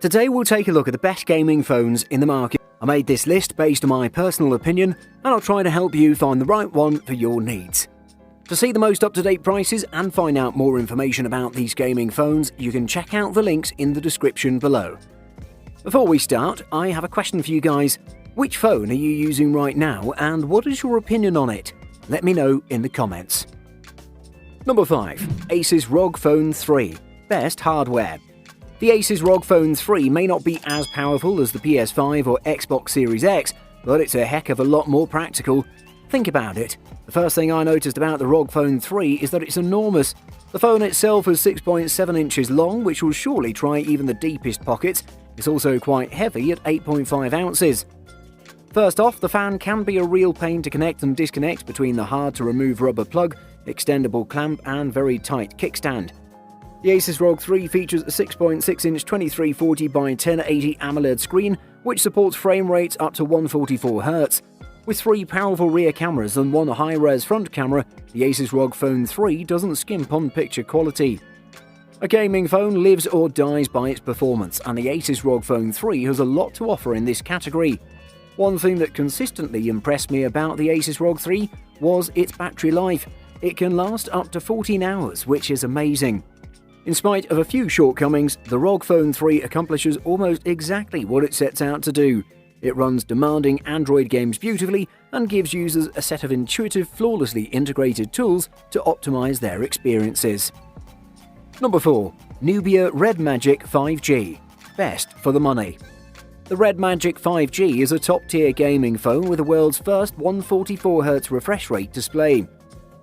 Today we'll take a look at the best gaming phones in the market. I made this list based on my personal opinion, and I'll try to help you find the right one for your needs. To see the most up-to-date prices and find out more information about these gaming phones, you can check out the links in the description below. Before we start, I have a question for you guys. Which phone are you using right now, and what is your opinion on it? Let me know in the comments. Number 5. Asus ROG Phone 3. Best hardware. The Asus ROG Phone 3 may not be as powerful as the PS5 or Xbox Series X, but it's a heck of a lot more practical. Think about it. The first thing I noticed about the ROG Phone 3 is that it's enormous. The phone itself is 6.7 inches long, which will surely try even the deepest pockets. It's also quite heavy at 8.5 ounces. First off, the fan can be a real pain to connect and disconnect between the hard-to-remove rubber plug, extendable clamp and very tight kickstand. The Asus ROG 3 features a 6.6-inch 2340 by 1080 AMOLED screen, which supports frame rates up to 144Hz. With 3 powerful rear cameras and 1 high-res front camera, the Asus ROG Phone 3 doesn't skimp on picture quality. A gaming phone lives or dies by its performance, and the Asus ROG Phone 3 has a lot to offer in this category. One thing that consistently impressed me about the Asus ROG 3 was its battery life. It can last up to 14 hours, which is amazing. In spite of a few shortcomings, the ROG Phone 3 accomplishes almost exactly what it sets out to do. It runs demanding Android games beautifully and gives users a set of intuitive, flawlessly integrated tools to optimize their experiences. Number 4. Nubia Red Magic 5G. Best for the money. The Red Magic 5G is a top-tier gaming phone with the world's first 144Hz refresh rate display.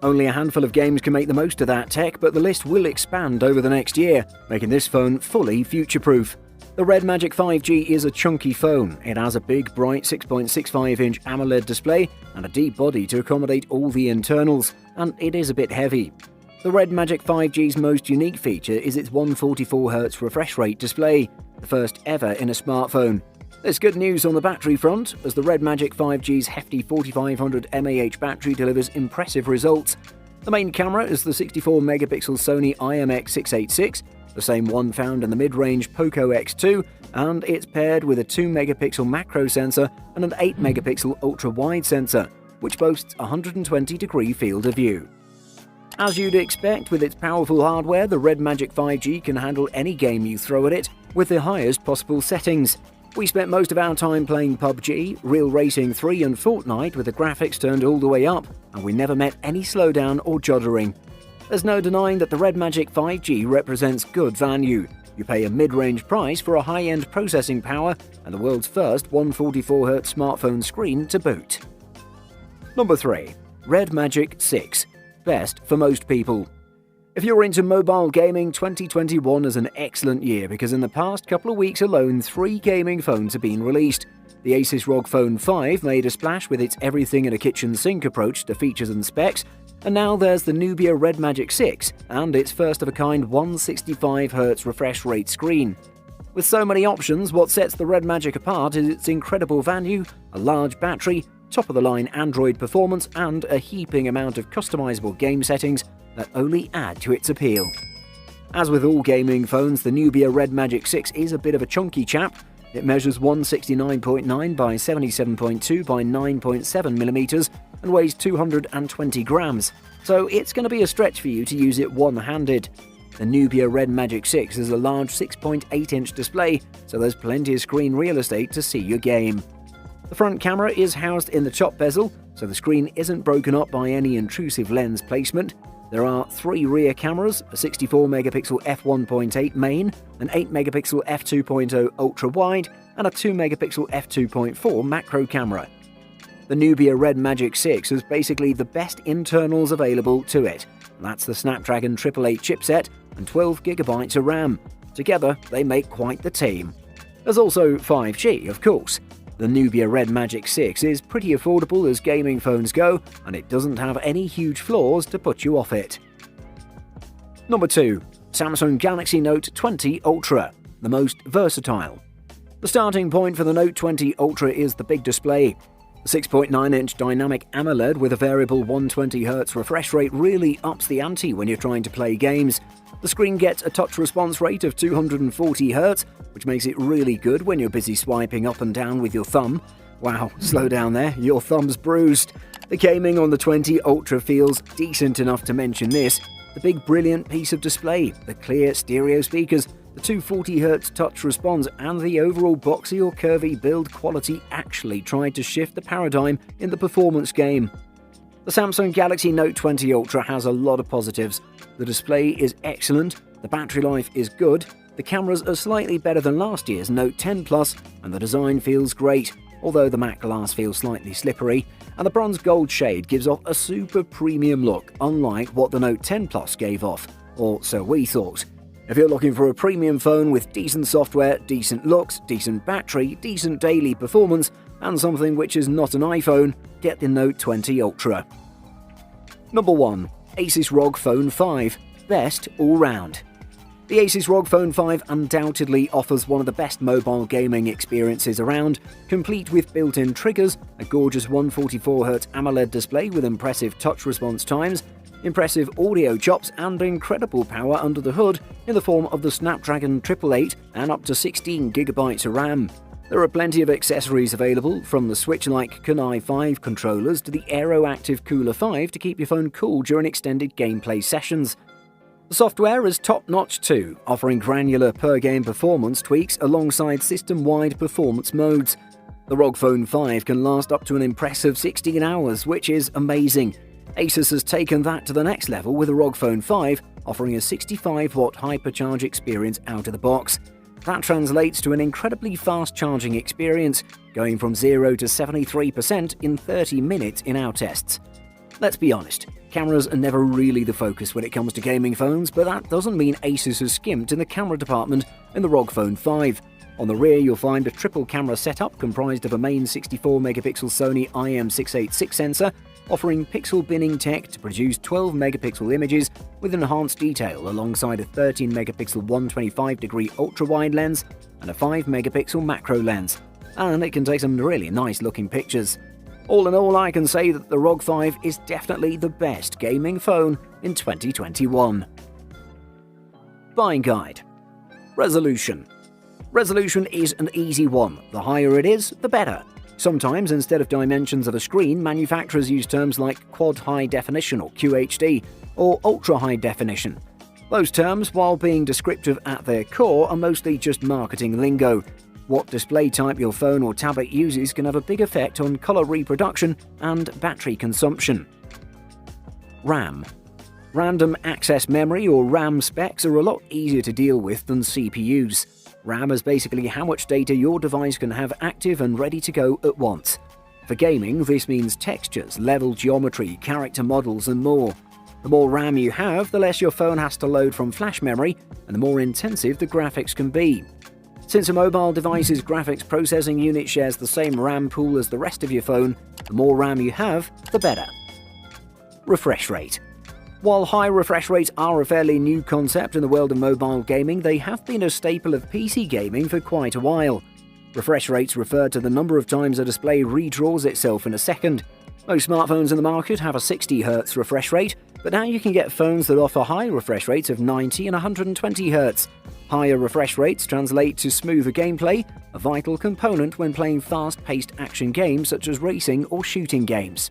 Only a handful of games can make the most of that tech, but the list will expand over the next year, making this phone fully future-proof. The Red Magic 5G is a chunky phone. It has a big, bright 6.65-inch AMOLED display and a deep body to accommodate all the internals, and it is a bit heavy. The Red Magic 5G's most unique feature is its 144Hz refresh rate display, the first ever in a smartphone. There's good news on the battery front, as the Red Magic 5G's hefty 4500 mAh battery delivers impressive results. The main camera is the 64-megapixel Sony IMX686, the same one found in the mid-range Poco X2, and it's paired with a 2-megapixel macro sensor and an 8-megapixel ultra-wide sensor, which boasts a 120-degree field of view. As you'd expect with its powerful hardware, the Red Magic 5G can handle any game you throw at it with the highest possible settings. We spent most of our time playing PUBG, Real Racing 3 and Fortnite with the graphics turned all the way up, and we never met any slowdown or juddering. There's no denying that the Red Magic 5G represents good value. You pay a mid-range price for a high-end processing power and the world's first 144Hz smartphone screen to boot. Number 3. Red Magic 6. Best for most people. If you're into mobile gaming, 2021 is an excellent year because in the past couple of weeks alone, 3 gaming phones have been released. The Asus ROG Phone 5 made a splash with its everything-in-a-kitchen-sink approach to features and specs, and now there's the Nubia Red Magic 6 and its first-of-a-kind 165Hz refresh rate screen. With so many options, what sets the Red Magic apart is its incredible value, a large battery, top-of-the-line Android performance, and a heaping amount of customizable game settings that only add to its appeal. As with all gaming phones, the Nubia Red Magic 6 is a bit of a chunky chap. It measures 169.9 by 77.2 by 9.7mm and weighs 220 grams, so it's going to be a stretch for you to use it one-handed. The Nubia Red Magic 6 is a large 6.8-inch display, so there's plenty of screen real estate to see your game. The front camera is housed in the top bezel, so the screen isn't broken up by any intrusive lens placement. There are 3 rear cameras, a 64-megapixel f1.8 main, an 8-megapixel f2.0 ultra-wide, and a 2-megapixel f2.4 macro camera. The Nubia Red Magic 6 is basically the best internals available to it. That's the Snapdragon 888 chipset and 12GB of RAM. Together, they make quite the team. There's also 5G, of course. The Nubia Red Magic 6 is pretty affordable as gaming phones go, and it doesn't have any huge flaws to put you off it. Number 2. Samsung Galaxy Note 20 Ultra, the most versatile. The starting point for the Note 20 Ultra is the big display. The 6.9-inch dynamic AMOLED with a variable 120Hz refresh rate really ups the ante when you're trying to play games. The screen gets a touch response rate of 240Hz, which makes it really good when you're busy swiping up and down with your thumb. Wow, slow down there, your thumb's bruised. The gaming on the 20 Ultra feels decent enough to mention this. The big brilliant piece of display, the clear stereo speakers, the 240Hz touch response and the overall boxy or curvy build quality actually tried to shift the paradigm in the performance game. The Samsung Galaxy Note 20 Ultra has a lot of positives. The display is excellent, the battery life is good, the cameras are slightly better than last year's Note 10 Plus, and the design feels great, although the matte glass feels slightly slippery, and the bronze gold shade gives off a super premium look, unlike what the Note 10 Plus gave off, or so we thought. If you're looking for a premium phone with decent software, decent looks, decent battery, decent daily performance, and something which is not an iPhone, get the Note 20 Ultra. Number 1. Asus ROG Phone 5. Best all-round. The Asus ROG Phone 5 undoubtedly offers one of the best mobile gaming experiences around, complete with built-in triggers, a gorgeous 144Hz AMOLED display with impressive touch response times, impressive audio chops and incredible power under the hood in the form of the Snapdragon 888 and up to 16GB of RAM. There are plenty of accessories available, from the Switch-like Kunai 5 controllers to the Aeroactive Cooler 5 to keep your phone cool during extended gameplay sessions. The software is top-notch too, offering granular per-game performance tweaks alongside system-wide performance modes. The ROG Phone 5 can last up to an impressive 16 hours, which is amazing. Asus has taken that to the next level with the ROG Phone 5, offering a 65-watt hypercharge experience out of the box. That translates to an incredibly fast charging experience, going from 0 to 73% in 30 minutes in our tests. Let's be honest, cameras are never really the focus when it comes to gaming phones, but that doesn't mean Asus has skimped in the camera department in the ROG Phone 5. On the rear, you'll find a triple camera setup comprised of a main 64-megapixel Sony IM686 sensor, offering pixel binning tech to produce 12-megapixel images with enhanced detail alongside a 13-megapixel 125-degree ultra-wide lens and a 5-megapixel macro lens. And it can take some really nice-looking pictures. All in all, I can say that the ROG 5 is definitely the best gaming phone in 2021. Buying guide. Resolution. Resolution is an easy one. The higher it is, the better. Sometimes, instead of dimensions of a screen, manufacturers use terms like Quad High Definition or QHD, or Ultra High Definition. Those terms, while being descriptive at their core, are mostly just marketing lingo. What display type your phone or tablet uses can have a big effect on color reproduction and battery consumption. RAM. Random access memory or RAM specs are a lot easier to deal with than CPUs. RAM is basically how much data your device can have active and ready to go at once. For gaming, this means textures, level geometry, character models, and more. The more RAM you have, the less your phone has to load from flash memory, and the more intensive the graphics can be. Since a mobile device's graphics processing unit shares the same RAM pool as the rest of your phone, the more RAM you have, the better. Refresh rate. While high refresh rates are a fairly new concept in the world of mobile gaming, they have been a staple of PC gaming for quite a while. Refresh rates refer to the number of times a display redraws itself in a second. Most smartphones in the market have a 60Hz refresh rate, but now you can get phones that offer high refresh rates of 90 and 120Hz. Higher refresh rates translate to smoother gameplay, a vital component when playing fast-paced action games such as racing or shooting games.